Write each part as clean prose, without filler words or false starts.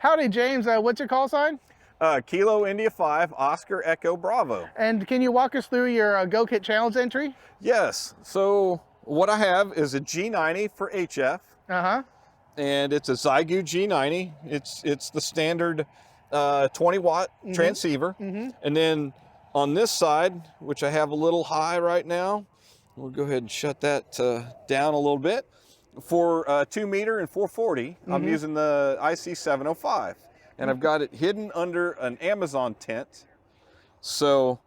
Howdy, James. What's your call sign? Kilo India 5, Oscar Echo Bravo. And can you walk us through your Go Kit Challenge entry? Yes, so what I have is a G90 for HF. And it's a Xiegu G90. It's the standard 20 watt transceiver. And then on this side, which I have a little high right now, we'll go ahead and shut that down a little bit. For 2 meter and 440, I'm using the IC705. And I've got it hidden under an Amazon tent. So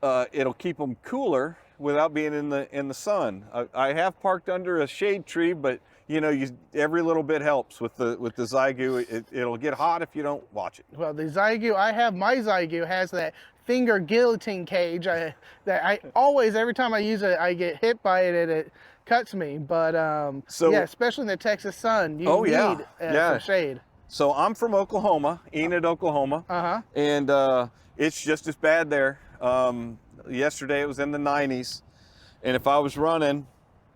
it'll keep them cooler without being in the sun. I have parked under a shade tree, but you know, every little bit helps with the Xiegu. It'll get hot if you don't watch it. Well, the Xiegu, my Xiegu has that finger guillotine cage that I always, every time I use it, I get hit by it and it cuts me. But yeah, especially in the Texas sun, you need some shade. So I'm from Oklahoma, Enid, Oklahoma, and it's just as bad there. Yesterday it was in the 90s, and if I was running,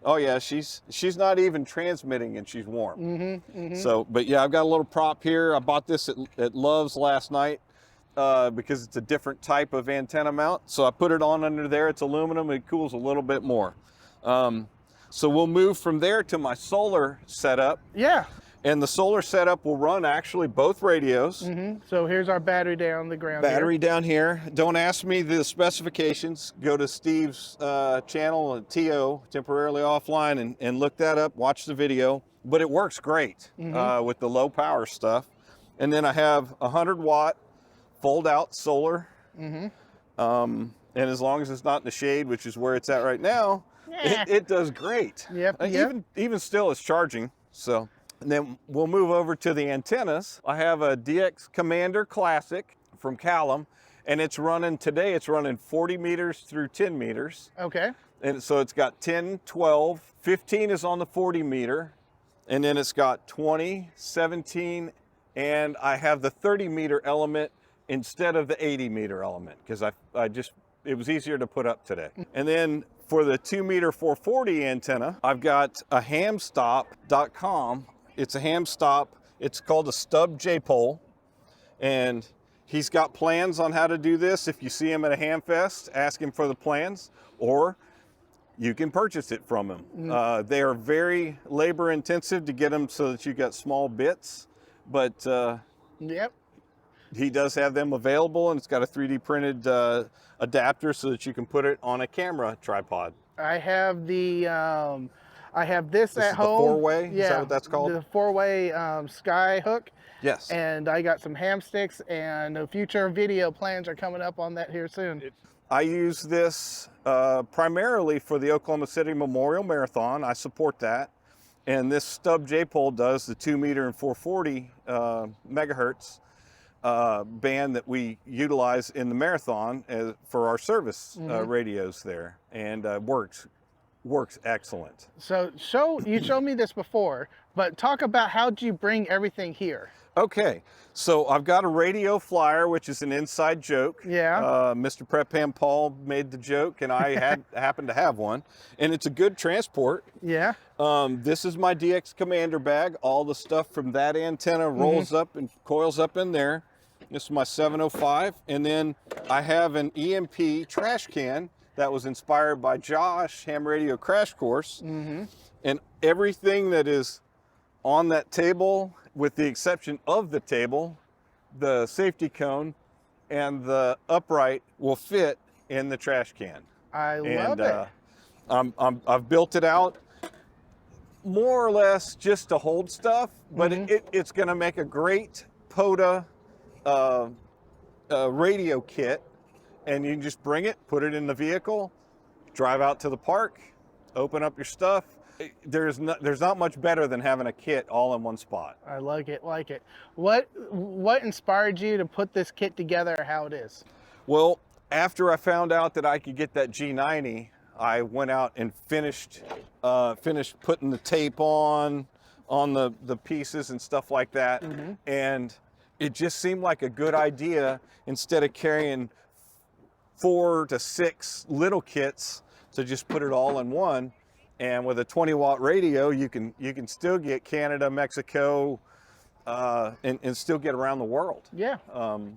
oh yeah, she's not even transmitting and she's warm. So, but yeah, I've got a little prop here. I bought this at Love's last night because it's a different type of antenna mount. So I put it on under there. It's aluminum. It cools a little bit more. So we'll move from there to my solar setup. Yeah. And the solar setup will run actually both radios. So here's our battery down the ground. Battery down here. Don't ask me the specifications. Go to Steve's channel, TO, Temporarily Offline, and look that up. Watch the video. But it works great with the low power stuff. And then I have a 100 watt fold out solar. And as long as it's not in the shade, which is where it's at right now, it does great. Even still, it's charging. So. And then we'll move over to the antennas. I have a DX Commander Classic from Callum, and it's running 40 meters through 10 meters. Okay. And so it's got 10, 12, 15 is on the 40 meter, and then it's got 20, 17, and I have the 30 meter element instead of the 80 meter element because it was easier to put up today. And then for the 2 meter 440 antenna, I've got a hamstop.com. It's a ham stop. It's called a stub J-pole. And he's got plans on how to do this. If you see him at a ham fest, ask him for the plans, or you can purchase it from him. They are very labor intensive to get them so that you got small bits, but he does have them available, and it's got a 3D printed adapter so that you can put it on a camera tripod. I have this at home. The four-way? Is that what that's called? The four-way sky hook. Yes. And I got some ham sticks, and future video plans are coming up on that here soon. I use this primarily for the Oklahoma City Memorial Marathon. I support that. And this stub J-pole does the 2 meter and 440 megahertz band that we utilize in the marathon for our service radios there, and works excellent. So you showed me this before, but talk about how'd you bring everything here? Okay, so I've got a radio flyer, which is an inside joke. Mr. Prep Ham Paul made the joke, and I happened to have one, and it's a good transport. This is my DX Commander bag. All the stuff from that antenna rolls up and coils up in there. This is my 705, and then I have an EMP trash can that was inspired by Josh, Ham Radio Crash Course. And everything that is on that table, with the exception of the table, the safety cone, and the upright will fit in the trash can. I love it. I've built it out more or less just to hold stuff, but it's gonna make a great POTA radio kit. And you can just bring it, put it in the vehicle, drive out to the park, open up your stuff. There's not much better than having a kit all in one spot. I like it. What inspired you to put this kit together how it is? Well, after I found out that I could get that G90, I went out and finished putting the tape on the pieces and stuff like that. And it just seemed like a good idea, instead of carrying 4 to 6 little kits, to just put it all in one. And with a 20 watt radio, you can still get Canada, Mexico, and still get around the world. Yeah.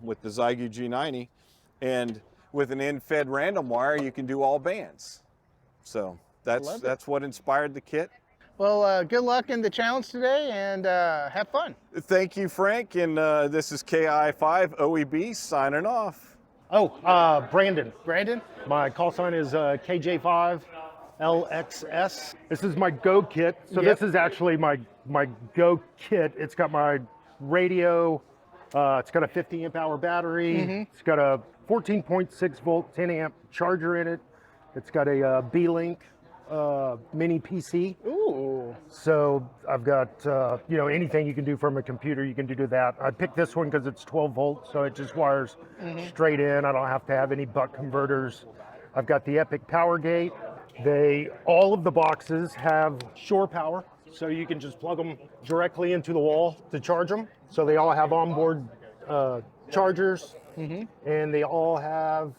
With the Xiegu G90, and with an in-fed random wire, you can do all bands. So that's what inspired the kit. Well, good luck in the challenge today, and have fun. Thank you, Frank, and this is KI5 OEB signing off. Oh, Brandon. Brandon? My call sign is KJ5 LXS. This is my Go kit. So This is actually my Go kit. It's got my radio. It's got a 50 amp hour battery. It's got a 14.6 volt, 10 amp charger in it. It's got a B-Link mini PC. Ooh. So I've got, anything you can do from a computer, you can do that. I picked this one because it's 12 volts, so it just wires straight in. I don't have to have any buck converters. I've got the Epic Power Gate. All of the boxes have shore power, so you can just plug them directly into the wall to charge them. So they all have onboard chargers, and they all have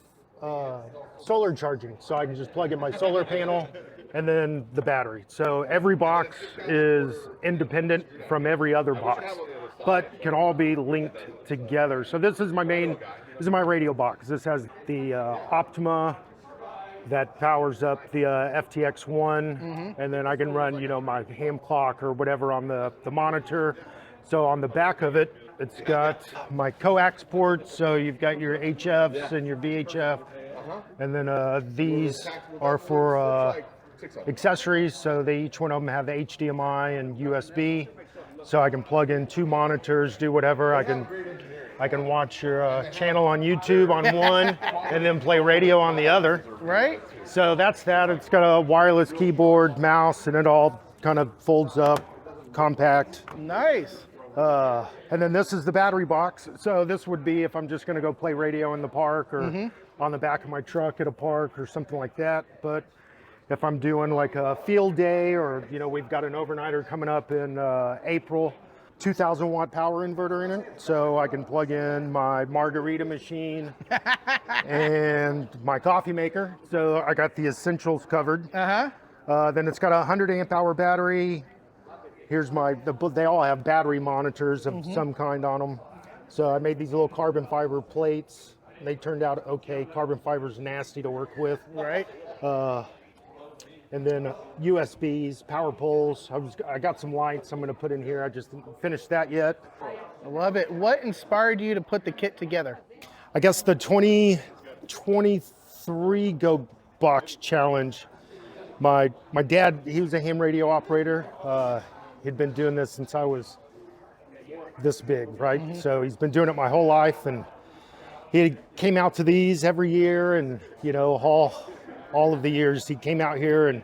solar charging. So I can just plug in my solar panel and then the battery. So every box is independent from every other box, but can all be linked together. So this is my radio box. This has the Optima that powers up the FTX1, and then I can run, my ham clock or whatever on the monitor. So on the back of it, it's got my coax ports. So you've got your HFs and your VHF, and then these are for accessories. So each one of them have HDMI and USB. So I can plug in 2 monitors, do whatever. I can watch your channel on YouTube on one, and then play radio on the other. Right. So that's that. It's got a wireless keyboard, mouse, and it all kind of folds up, compact. Nice. And then this is the battery box. So this would be if I'm just going to go play radio in the park or on the back of my truck at a park or something like that. But if I'm doing like a field day, or we've got an overnighter coming up in April, 2,000 watt power inverter in it, so I can plug in my margarita machine and my coffee maker. So I got the essentials covered. Then it's got a 100 amp hour battery. Here's they all have battery monitors of some kind on them. So I made these little carbon fiber plates. They turned out okay. Carbon fiber's nasty to work with. Right. And then USBs, power poles. I got some lights I'm going to put in here. I just didn't finish that yet. I love it. What inspired you to put the kit together? I guess the 2023 Go Box Challenge. My dad, he was a ham radio operator. He'd been doing this since I was this big, right? So he's been doing it my whole life, and he came out to these every year, and all of the years he came out here. And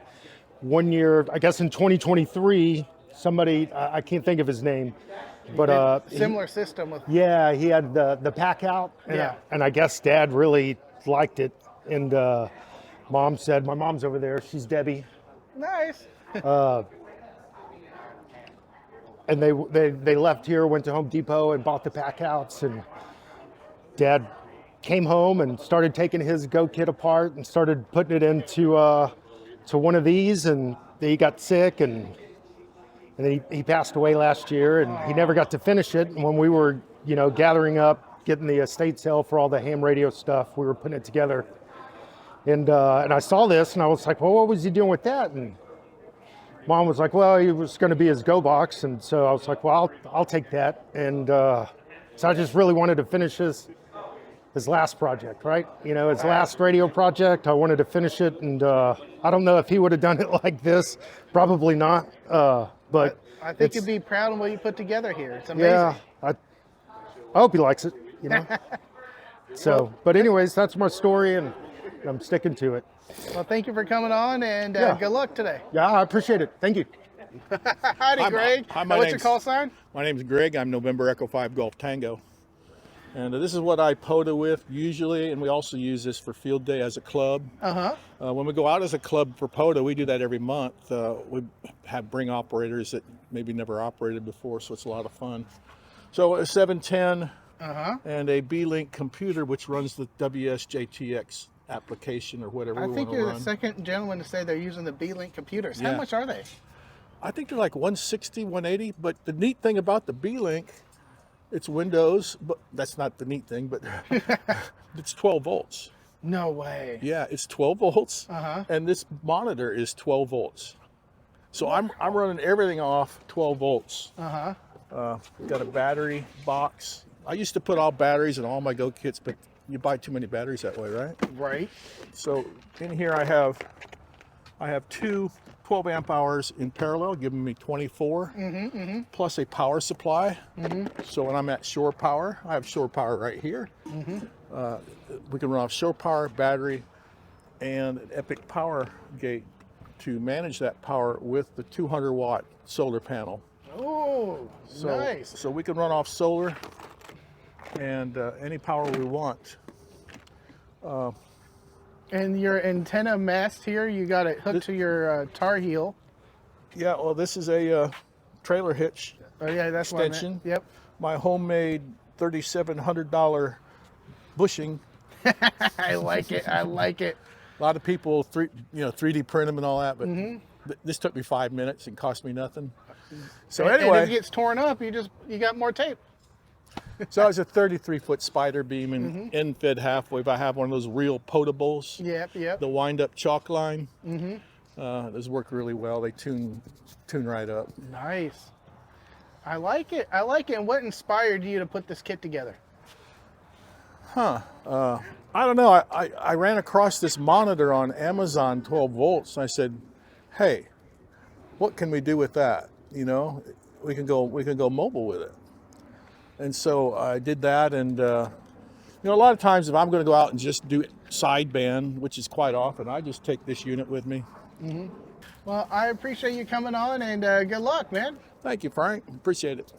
one year, I guess in 2023, somebody, I can't think of his name, but similar system with he had the pack out, and I guess Dad really liked it. And Mom said, my mom's over there, she's Debbie. Nice. And they left here, went to Home Depot and bought the pack outs, and Dad came home and started taking his Go kit apart and started putting it into to one of these, and he got sick, and then he passed away last year, and he never got to finish it. And when we were gathering up, getting the estate sale for all the ham radio stuff, we were putting it together, and I saw this, and I was like, well, what was he doing with that? And Mom was like, well, he was going to be his Go box. And so I was like, well, I'll take that. And so I just really wanted to finish his last project, right? His last radio project. I wanted to finish it. And I don't know if he would have done it like this. Probably not. But I think you'd be proud of what you put together here. It's amazing. Yeah, I hope he likes it, So, but anyways, that's my story, and I'm sticking to it. Well, thank you for coming on, and good luck today. Yeah, I appreciate it. Thank you. Howdy, Greg. Hi, What's your call sign? My name is Greg. I'm November Echo 5 Golf Tango. And this is what I POTA with usually, and we also use this for field day as a club. When we go out as a club for POTA, we do that every month. We bring operators that maybe never operated before, so it's a lot of fun. So a 710 and a B-Link computer, which runs the WSJTX application or whatever. I think you're the second gentleman to say they're using the B-Link computers. How much are they? I think they're like 160, 180. But the neat thing about the B-Link, it's Windows, but that's not the neat thing, but it's 12 volts. No way. Yeah, it's 12 volts, and this monitor is 12 volts. So I'm running everything off 12 volts. Got a battery box. I used to put all batteries in all my Go kits, but you buy too many batteries that way, right? Right. So in here I have two 12 amp hours in parallel, giving me 24, plus a power supply. So when I'm at shore power, I have shore power right here. We can run off shore power, battery, and an Epic power gate to manage that power with the 200 watt solar panel. Oh, nice. So we can run off solar and any power we want. And your antenna mast here, you got it hooked to your Tar Heel. Yeah, well, this is a trailer hitch that's extension. Yep. My homemade $3,700 bushing. I like it. I like it. A lot of people 3D print them and all that, but this took me 5 minutes and cost me nothing. So anyway, and if it gets torn up, you got more tape. So it's a 33-foot spider beam and end fed halfway. If I have one of those real POTA bowls, yep. The wind up chalk line, those work really well. They tune right up. Nice. I like it. I like it. And what inspired you to put this kit together? I don't know. I ran across this monitor on Amazon, 12 volts. And I said, hey, what can we do with that? You know, we can go mobile with it. And so I did that. And, a lot of times if I'm going to go out and just do sideband, which is quite often, I just take this unit with me. Well, I appreciate you coming on, and good luck, man. Thank you, Frank. Appreciate it.